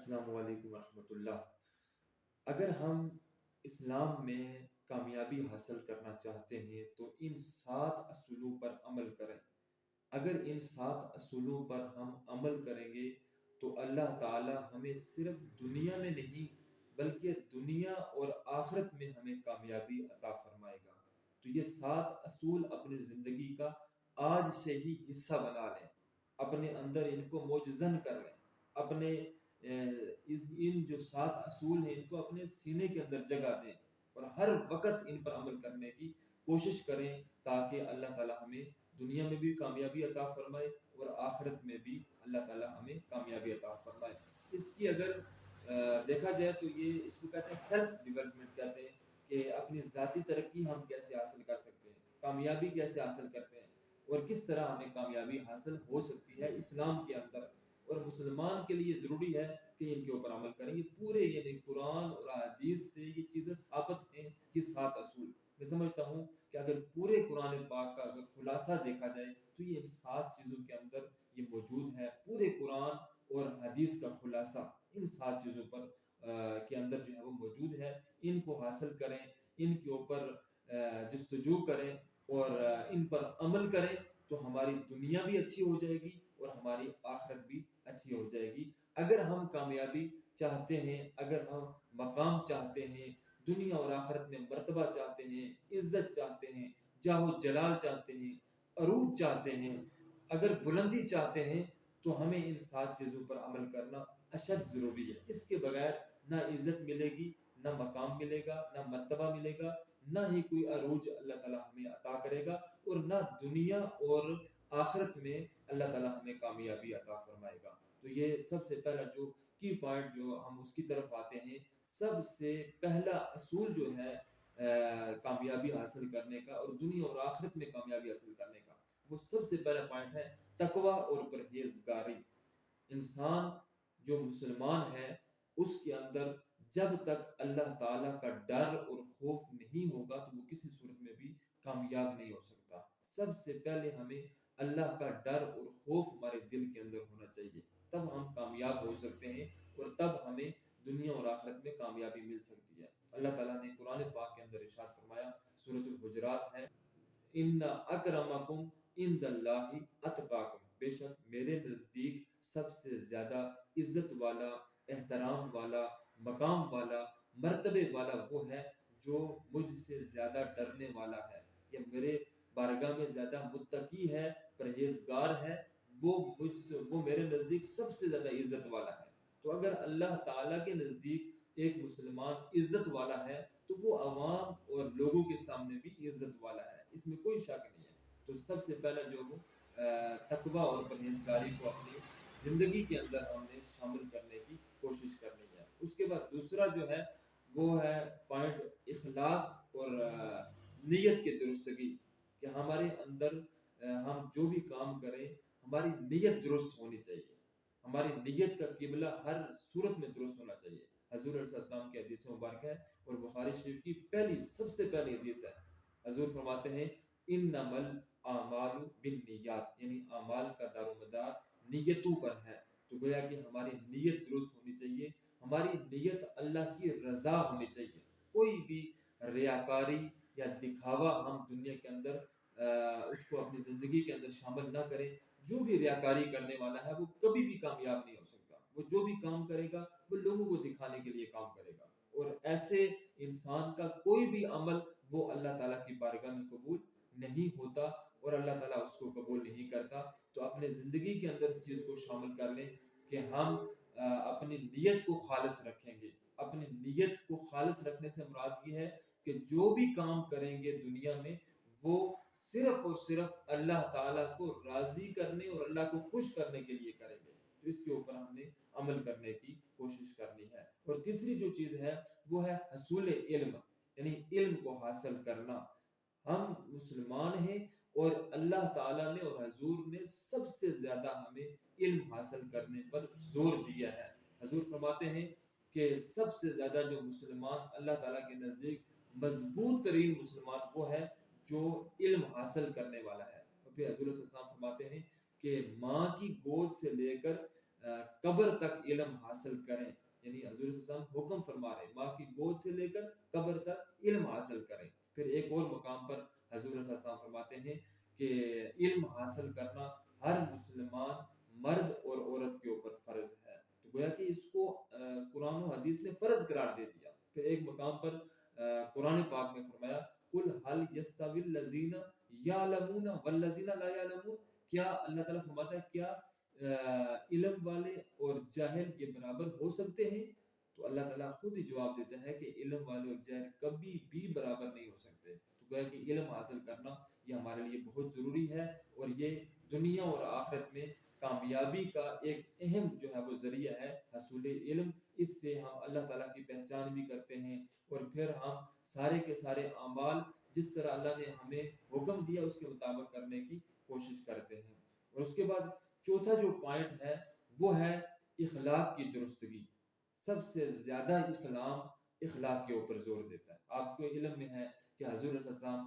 السلام علیکم ورحمۃ اللہ۔ اگر ہم اسلام میں کامیابی حاصل کرنا چاہتے ہیں تو ان 7 اصولوں پر عمل کریں۔ اگر ان 7 اصولوں پر ہم عمل کریں گے تو اللہ تعالی ہمیں صرف دنیا میں نہیں بلکہ دنیا اور آخرت میں ہمیں کامیابی عطا فرمائے گا۔ تو یہ 7 اصول اپنی زندگی کا آج سے ہی حصہ بنا لیں، اپنے اندر ان کو موجزن کر لیں، اپنے ان جو 7 اصول ہیں ان کو اپنے سینے کے اندر جگہ دیں اور ہر وقت ان پر عمل کرنے کی کوشش کریں تاکہ اللہ تعالی ہمیں دنیا میں بھی کامیابی عطا فرمائے اور آخرت میں بھی اللہ تعالی ہمیں کامیابی عطا فرمائے۔ اس کی اگر دیکھا جائے تو یہ اس کو کہتے ہیں سیلف ڈیولپمنٹ کہتے ہیں کہ اپنی ذاتی ترقی ہم کیسے حاصل کر سکتے ہیں، کامیابی کیسے حاصل کرتے ہیں اور کس طرح ہمیں کامیابی حاصل ہو سکتی ہے اسلام کے اندر۔ اور مسلمان کے لیے ضروری ہے کہ ان کے اوپر عمل کریں۔ یہ پورے یعنی قرآن اور حدیث سے یہ چیزیں ثابت ہیں کہ 7 اصول، میں سمجھتا ہوں کہ اگر پورے قرآن پاک کا اگر خلاصہ دیکھا جائے تو یہ ان 7 چیزوں کے اندر یہ موجود ہے۔ پورے قرآن اور حدیث کا خلاصہ ان 7 چیزوں پر کے اندر جو ہے وہ موجود ہے۔ ان کو حاصل کریں، ان کے اوپر جستجو کریں اور ان پر عمل کریں تو ہماری دنیا بھی اچھی ہو جائے گی اور ہماری آخرت بھی اچھی ہو جائے گی۔ اگر ہم کامیابی چاہتے ہیں، اگر ہم مقام چاہتے ہیں، دنیا اور آخرت میں مرتبہ چاہتے ہیں، عزت چاہتے ہیں، جاہ و جلال چاہتے ہیں، عروج چاہتے ہیں، اگر بلندی چاہتے ہیں تو ہمیں ان 7 چیزوں پر عمل کرنا اشد ضروری ہے۔ اس کے بغیر نہ عزت ملے گی، نہ مقام ملے گا، نہ مرتبہ ملے گا، نہ ہی کوئی عروج اللہ تعالی ہمیں عطا کرے گا اور نہ دنیا اور آخرت میں اللہ تعالی ہمیں کامیابی عطا فرمائے گا۔ تو یہ سب سے پہلا جو کی پوائنٹ جو ہم اس کی طرف آتے ہیں، سب سے پہلا اصول جو ہے کامیابی حاصل کرنے کا اور دنیا اور آخرت میں کامیابی حاصل کرنے کا، وہ سب سے پہلا پوائنٹ ہے تقوی اور پرہیزگاری۔ انسان جو مسلمان ہے اس کے اندر جب تک اللہ تعالیٰ کا ڈر اور خوف نہیں ہوگا تو وہ کسی صورت میں بھی کامیاب نہیں ہو سکتا۔ سب سے پہلے ہمیں اللہ کا ڈر اور خوف ہمارے دل کے اندر ہونا چاہیے، تب ہم کامیاب ہو سکتے ہیں اور تب ہمیں دنیا اور آخرت میں کامیابی مل سکتی ہے۔ اللہ تعالیٰ نے قرآن پاک کے اندر ارشاد فرمایا، سورۃ الحجرات ہے، ان اکرمکم عند اللہ اتقاکم، بے شک میرے نزدیک سب سے زیادہ عزت والا، احترام والا، مقام والا، مرتبے والا وہ ہے جو مجھ سے زیادہ ڈرنے والا ہے، یا میرے بارگاہ میں زیادہ متقی ہے، پرہیزگار ہے، وہ میرے نزدیک سب سے زیادہ عزت والا ہے۔ تو اگر اللہ تعالیٰ کے نزدیک ایک مسلمان عزت والا ہے تو وہ عوام اور لوگوں کے سامنے بھی عزت والا ہے، اس میں کوئی شک نہیں ہے۔ تو سب سے پہلے جو وہ تقوی اور پرہیزگاری کو اپنی زندگی کے اندر ہم نے شامل کرنے کی کوشش کرنی ہے۔ اس کے بعد دوسرا جو ہے وہ ہے پوائنٹ اخلاص اور نیت کی درستگی، کہ ہمارے اندر ہم جو بھی کام کریں ہماری نیت درست ہونی چاہیے، ہماری نیت کا قبلہ ہر صورت میں درست ہونا چاہیے۔ حضور علیہ السلام کی حدیث مبارکہ ہے اور بخاری شریف کی سب سے پہلی حدیث ہے۔ حضور فرماتے ہیں انما الاعمال بالنیات، یعنی اعمال کا دار و مدار نیتوں پر ہے۔ تو گویا کہ ہماری نیت درست ہونی چاہیے، ہماری نیت اللہ کی رضا ہونی چاہیے۔ کوئی بھی ریاکاری یا دکھاوا ہم دنیا کے اندر اس کو اپنی زندگی کے اندر شامل نہ کریں۔ جو بھی ریاکاری کرنے والا ہے وہ کبھی بھی کامیاب نہیں ہو سکتا۔ وہ جو بھی کام کرے گا وہ لوگوں کو دکھانے کے لیے کام کرے گا، اور ایسے انسان کا کوئی بھی عمل وہ اللہ تعالیٰ کی بارگاہ میں قبول نہیں ہوتا اور اللہ تعالیٰ اس کو قبول نہیں کرتا۔ تو اپنے زندگی کے اندر اس چیز کو شامل کر لیں کہ ہم اپنی نیت کو خالص رکھیں گے۔ اپنی نیت کو خالص رکھنے سے مراد یہ ہے کہ جو بھی کام کریں گے دنیا میں وہ صرف اور صرف اللہ تعالیٰ کو راضی کرنے اور اللہ کو خوش کرنے کے لیے کریں گے۔ تو اس کے اوپر ہم نے عمل کرنے کی کوشش کرنی ہے۔ اور تیسری جو چیز ہے وہ ہے حصول علم، یعنی علم کو حاصل کرنا۔ ہم مسلمان ہیں اور اللہ تعالیٰ نے اور حضور نے سب سے زیادہ ہمیں علم حاصل کرنے پر زور دیا ہے۔ حضور فرماتے ہیں کہ سب سے زیادہ جو مسلمان اللہ تعالیٰ کے نزدیک مضبوط ترین مسلمان وہ ہے جو علم حاصل کرنے والا ہے۔ اور پھر حضور صلی اللہ علیہ وسلم فرماتے ہیں کہ ماں کی گود سے لے کر قبر تک علم حاصل کریں، یعنی حضور صلی اللہ علیہ وسلم حکم فرما رہے ہیں ماں کی گود سے لے کر قبر تک علم حاصل کریں۔ پھر ایک اور مقام پر حضور صلی اللہ علیہ وسلم فرماتے ہیں کہ علم حاصل کرنا ہر مسلمان مرد اور عورت کے اوپر فرض ہے۔ تو گویا کہ اس کو قرآن و حدیث نے فرض قرار دے دیا۔ پھر ایک مقام پر قرآن پاک میں فرمایا قل هل يستوي الذين يعلمون والذين لا يعلمون، کیا اللہ تعالیٰ فرماتا ہے کیا علم والے اور جاہل یہ برابر ہو سکتے ہیں؟ تو اللہ تعالیٰ خود ہی جواب دیتا ہے کہ علم والے اور جاہل کبھی بھی برابر نہیں ہو سکتے۔ تو گویا کہ علم حاصل کرنا یہ ہمارے لیے بہت ضروری ہے، اور یہ دنیا اور آخرت میں کامیابی کا ایک اہم جو ہے وہ ذریعہ ہے حصول علم۔ اس سے ہم اللہ تعالیٰ کی پہچان بھی کرتے ہیں، اور پھر ہم سارے کے سارے اعمال جس طرح اللہ نے ہمیں حکم دیا اس کے مطابق کرنے کی کوشش کرتے ہیں۔ اور اس کے بعد چوتھا جو پوائنٹ ہے وہ ہے اخلاق کی درستگی۔ سب سے زیادہ اسلام اخلاق کے اوپر زور دیتا ہے۔ آپ کو علم میں ہے کہ حضور صلی اللہ علیہ وسلم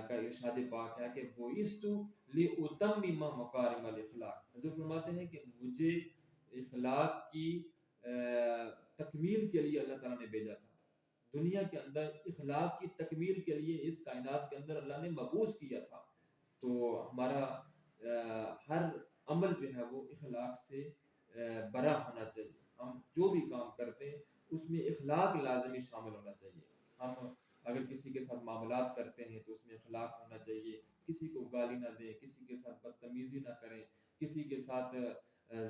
کا ارشاد پاک ہے کہ بُعِثْتُ لِأُتَمِّمَ مَكَارِمَ الْأَخْلَاقِ، حضور فرماتے ہیں کہ مجھے اخلاق کی تکمیل کے لیے اللہ تعالیٰ نے بھیجا تھا۔ دنیا کے اندر اخلاق کی تکمیل کے لیے اس کائنات کے اندر اللہ نے مبعوث کیا تھا۔ تو ہمارا ہر عمل جو ہے وہ اخلاق سے برا ہونا چاہیے۔ ہم جو بھی کام کرتے ہیں اس میں اخلاق لازمی شامل ہونا چاہیے۔ ہم اگر کسی کے ساتھ معاملات کرتے ہیں تو اس میں اخلاق ہونا چاہیے، کسی کو گالی نہ دیں، کسی کے ساتھ بدتمیزی نہ کریں، کسی کے ساتھ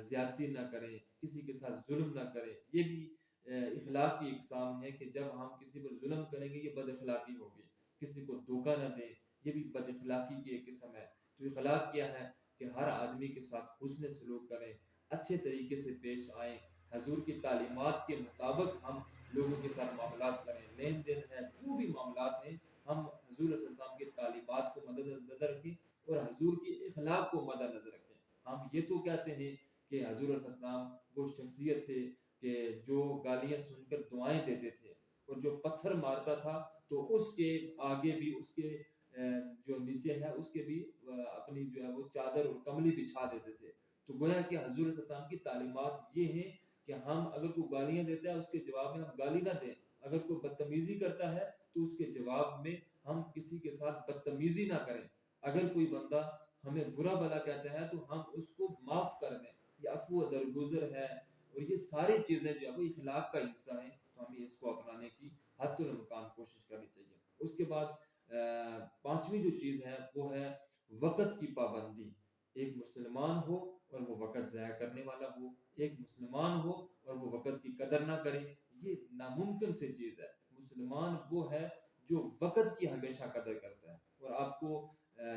زیادتی نہ کریں، کسی کے ساتھ ظلم نہ کریں۔ یہ بھی اخلاق کی اقسام ہے کہ جب ہم کسی پر ظلم کریں گے یہ بد اخلاقی ہوگی۔ کسی کو دھوکہ نہ دیں، یہ بھی بد اخلاقی کی ایک قسم ہے۔ تو اخلاق کیا ہے کہ ہر آدمی کے ساتھ حسن سلوک کریں، اچھے طریقے سے پیش آئیں، حضور کی تعلیمات کے مطابق ہم لوگوں کے ساتھ معاملات کریں، لین دین ہے جو بھی معاملات ہیں ہم حضور صلی اللہ علیہ وسلم کی تعلیمات کو مد نظر رکھیں اور حضور کی اخلاق کو مد نظر رکھیں۔ ہم یہ تو کہتے ہیں کہ حضور صلی اللہ علیہ وسلم وہ شخصیت تھے کہ جو گالیاں سن کر دعائیں دیتے تھے، اور جو پتھر مارتا تھا تو اس کے آگے بھی اس کے جو نیچے ہے اس کے بھی اپنی جو ہے وہ چادر اور کملی بچھا دیتے تھے۔ تو گویا کہ حضور صلی اللہ علیہ وسلم کی تعلیمات یہ ہیں کہ ہم اگر کوئی گالیاں دیتا ہے اس کے جواب میں ہم گالی نہ دیں، اگر کوئی بدتمیزی کرتا ہے تو اس کے جواب میں ہم کسی کے ساتھ بدتمیزی نہ کریں، اگر کوئی بندہ ہمیں برا بھلا کہتا ہے تو ہم اس کو معاف کر دیں، یہ عفو و درگزر ہے۔ اور یہ ساری چیزیں جو ہے وہ اخلاق کا حصہ ہیں، تو ہمیں اس کو اپنانے کی حد الامکان کوشش کرنی چاہیے۔ اس کے بعد پانچویں جو چیز ہے وہ ہے وقت کی پابندی۔ ایک مسلمان ہو اور وہ وقت ضائع کرنے والا ہو، ایک مسلمان ہو اور وہ وقت کی قدر نہ کرے، یہ ناممکن سی چیز ہے۔ مسلمان وہ ہے جو وقت کی ہمیشہ قدر کرتا ہے۔ اور آپ کو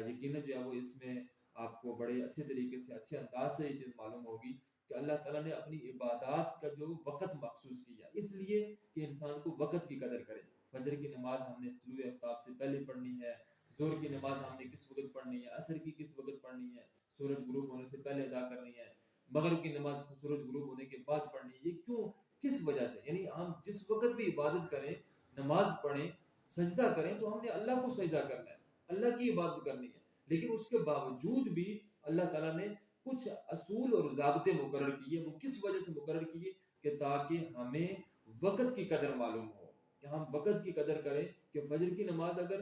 یقیناً جو ہے وہ اس میں آپ کو بڑے اچھے طریقے سے اچھے انداز سے یہ چیز معلوم ہوگی کہ اللہ تعالیٰ نے اپنی عبادات کا جو وقت مخصوص کیا اس لیے کہ انسان کو وقت کی قدر کرے۔ فجر کی نماز ہم نے طلوع آفتاب سے پہلے پڑھنی ہے، ظہر کی نماز ہم نے کس وقت پڑھنی ہے، عصر کی کس وقت پڑھنی ہے، سورج غروب ہونے سے پہلے ادا کرنی ہے، مغرب کی نماز سورج غروب ہونے کے بعد پڑھنی ہے۔ یہ کیوں، کس وجہ سے؟ یعنی ہم جس وقت بھی عبادت کریں، نماز پڑھیں، سجدہ کریں تو ہم نے اللہ کو سجدہ کرنا ہے، اللہ کی عبادت کرنی ہے۔ لیکن اس کے باوجود بھی اللہ تعالیٰ نے کچھ اصول اور ضابطے مقرر کیے۔ وہ کس وجہ سے مقرر کیے؟ کہ تاکہ ہمیں وقت کی قدر معلوم ہو، کہ ہم وقت کی قدر کریں کہ فجر کی نماز اگر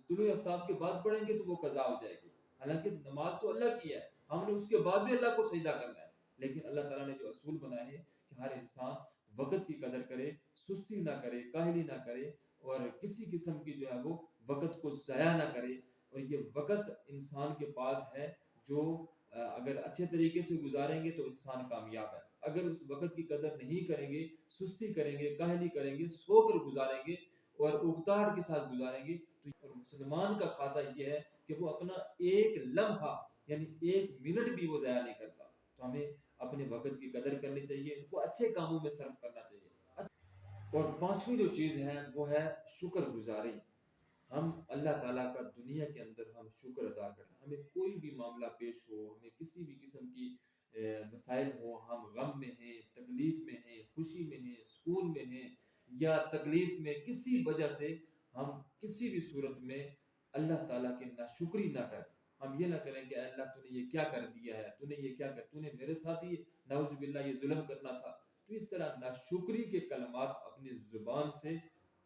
طلوع آفتاب کے بعد پڑھیں گے تو وہ قضا ہو جائے گی، حالانکہ نماز تو اللہ کی ہے، ہم نے اس کے بعد بھی اللہ کو سجدہ کرنا ہے۔ لیکن اللہ تعالیٰ نے جو اصول بنائے ہیں کہ ہر انسان وقت کی قدر کرے، سستی نہ کرے، کاہلی نہ کرے، اور کسی قسم کی جو ہے وہ وقت کو ضائع نہ کرے۔ اور یہ وقت انسان کے پاس ہے جو اگر اچھے طریقے سے گزاریں گے تو انسان کامیاب ہے، اگر اس وقت کی قدر نہیں کریں گے، سستی کریں گے، کاہلی کریں گے، سو کر گزاریں گے اور اکتاہٹ کے ساتھ گزاریں گے تو اور مسلمان کا خاصہ یہ ہے کہ وہ اپنا ایک لمحہ یعنی ایک منٹ بھی وہ ضائع نہیں کرتا۔ تو ہمیں اپنے وقت کی قدر کرنی چاہیے، ان کو اچھے کاموں میں صرف کرنا چاہیے۔ اور پانچویں جو چیز ہے وہ ہے شکر گزاری۔ ہم اللہ تعالیٰ کا دنیا کے اندر ہم شکر ادا کریں، ہمیں کوئی بھی معاملہ پیش ہو، ہمیں کسی بھی قسم کی مسائل ہو، ہم غم میں ہیں، تکلیف میں ہیں، خوشی میں ہیں، سکون میں ہیں یا تکلیف میں، کسی وجہ سے ہم کسی بھی صورت میں اللہ تعالیٰ کی ناشکری نہ کریں۔ ہم یہ نہ کریں کہ اے اللہ تو نے یہ کیا کر دیا ہے، تو نے یہ کیا کر، تو نے میرے ساتھ ہی نعوذ باللہ یہ ظلم کرنا تھا۔ تو اس طرح ناشکری کے کلمات اپنی زبان سے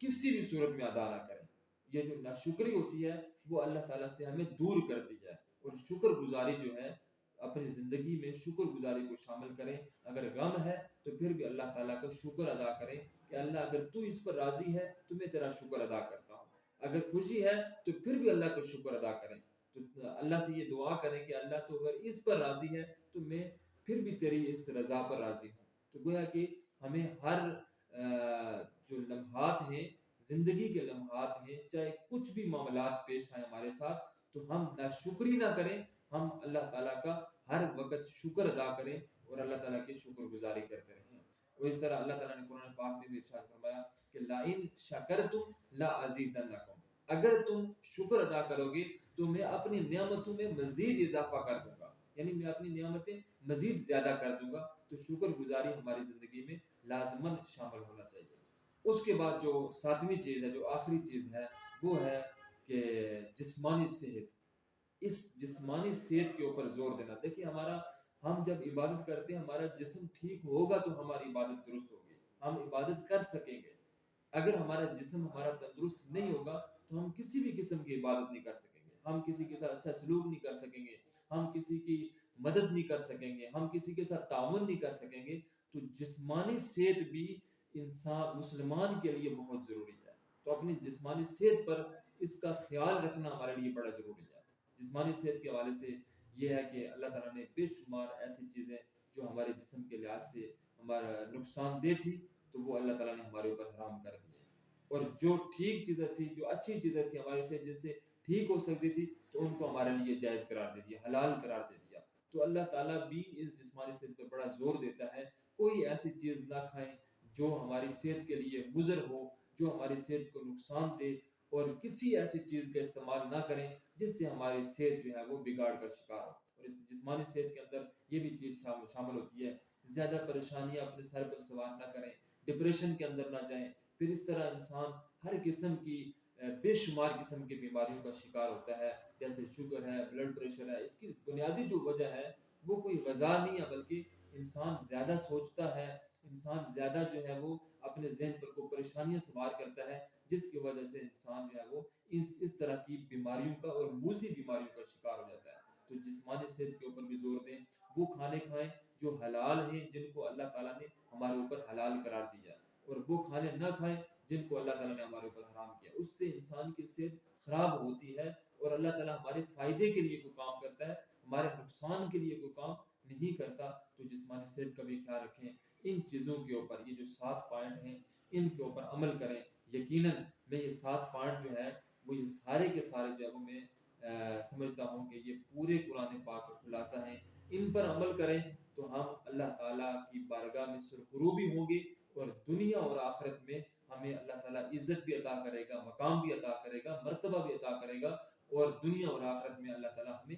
کسی بھی صورت میں ادا نہ کریں۔ یہ جو ناشکری ہوتی ہے وہ اللہ تعالیٰ سے ہمیں دور کرتی ہے، اور شکر گزاری جو ہے اپنی زندگی میں شکر گزاری کو شامل کریں۔ اگر غم ہے تو پھر بھی اللہ تعالیٰ کا شکر ادا کریں کہ اللہ اگر تو اس پر راضی ہے تو میں تیرا شکر ادا کرتا ہوں، اگر خوشی ہے تو پھر بھی اللہ کا شکر ادا کریں۔ تو اللہ سے یہ دعا کریں کہ اللہ تو اگر اس پر راضی ہے تو میں پھر بھی تیری اس رضا پر راضی ہوں۔ تو گویا کہ ہمیں ہر جو لمحات ہیں، زندگی کے لمحات ہیں، چاہے کچھ بھی معاملات پیش آئیں ہمارے ساتھ، تو ہم ناشکری نہ کریں، ہم اللہ تعالیٰ کا ہر وقت شکر ادا کریں اور اللہ تعالیٰ کی شکر گزاری کرتے رہیں۔ اور اس طرح اللہ تعالیٰ نے قرآن پاک میں بھی ارشاد فرمایا کہ لَإِن شَكَرْتُمْ لَأَزِيدَنَّكُمْ، اگر تم شکر ادا کرو گے تو میں اپنی نعمتوں میں مزید اضافہ کر دوں گا، یعنی میں اپنی نعمتیں مزید زیادہ کر دوں گا۔ تو شکر گزاری ہماری زندگی میں لازماً شامل ہونا چاہیے۔ اس کے بعد جو ساتویں چیز ہے، جو آخری چیز ہے، وہ ہے کہ جسمانی صحت۔ اس جسمانی صحت کے اوپر زور دینا۔ دیکھیے ہم جب عبادت کرتے ہیں ہمارا جسم ٹھیک ہوگا تو ہماری عبادت درست ہوگی، ہم عبادت کر سکیں گے۔ اگر ہمارا جسم ہمارا تندرست نہیں ہوگا تو ہم کسی بھی قسم کی عبادت نہیں کر سکیں گے، ہم کسی کے ساتھ اچھا سلوک نہیں کر سکیں گے، ہم کسی کی مدد نہیں کر سکیں گے، ہم کسی کے ساتھ تعاون نہیں کر سکیں گے۔ تو جسمانی صحت بھی انسان مسلمان کے لیے بہت ضروری ہے۔ تو اپنی جسمانی صحت پر اس کا خیال رکھنا ہمارے لیے بڑا ضروری ہے۔ جسمانی صحت کے حوالے سے یہ ہے کہ اللہ تعالیٰ نے بے شمار ایسی چیزیں جو ہمارے جسم کے لحاظ سے ہمارا نقصان دہ تھی تو وہ اللہ تعالیٰ نے ہمارے اوپر حرام کر دی ہے، اور جو ٹھیک چیزیں تھی، جو اچھی چیزیں تھی ہمارے سے جن سے ٹھیک ہو سکتی تھی، تو ان کو ہمارے لیے جائز قرار دے دیا، حلال قرار دے دیا۔ تو اللہ تعالیٰ بھی اس جسمانی صحت پہ بڑا زور دیتا ہے، کوئی ایسی چیز نہ کھائیں جو ہماری صحت کے لیے مضر ہو، جو ہماری صحت کو نقصان دے، اور کسی ایسی چیز کا استعمال نہ کریں جس سے ہماری صحت جو ہے وہ بگاڑ کا شکار ہو۔ اور اس جسمانی صحت کے اندر یہ بھی چیز شامل ہوتی ہے، زیادہ پریشانیاں اپنے سر پر سوار نہ کریں، ڈپریشن کے اندر نہ جائیں۔ پھر اس طرح انسان ہر قسم کی بے شمار قسم کی بیماریوں کا شکار ہوتا ہے، جیسے شوگر ہے، بلڈ پریشر ہے۔ اس کی بنیادی جو وجہ ہے وہ کوئی غذا نہیں ہے، بلکہ انسان زیادہ سوچتا ہے، انسان زیادہ جو ہے وہ اپنے ذہن پر کو پریشانیاں سوار کرتا ہے، جس کی وجہ سے انسان جو ہے وہ اس طرح کی بیماریوں کا اور موذی بیماریوں کا شکار ہو جاتا ہے۔ تو جسمانی صحت کے اوپر بھی زور دیں، وہ کھانے کھائیں جو حلال ہیں، جن کو اللہ تعالیٰ نے ہمارے اوپر حلال قرار دیا ہے، اور وہ کھانے نہ کھائیں جن کو اللہ تعالیٰ نے ہمارے اوپر حرام کیا۔ اس سے انسان کی صحت خراب ہوتی ہے، اور اللہ تعالیٰ ہمارے فائدے کے لیے کوئی کام کرتا ہے، ہمارے نقصان کے لیے کوئی کام نہیں کرتا۔ تو جسمانی صحت کا بھی خیال رکھیں۔ ان چیزوں کے اوپر یہ جو 7 پوائنٹ ہیں ان کے اوپر عمل کریں۔ یقیناً میں یہ 7 پوائنٹ جو ہے وہ یہ سارے کے سارے جو ہے وہ میں سمجھتا ہوں کہ یہ پورے قرآن پاک کا خلاصہ ہیں۔ ان پر عمل کریں تو ہم اللہ تعالیٰ کی بارگاہ میں سرخروبی ہوں گے، اور دنیا اور آخرت میں ہمیں اللہ تعالیٰ عزت بھی عطا کرے گا، مقام بھی عطا کرے گا، مرتبہ بھی عطا کرے گا، اور دنیا اور آخرت میں اللہ تعالیٰ ہمیں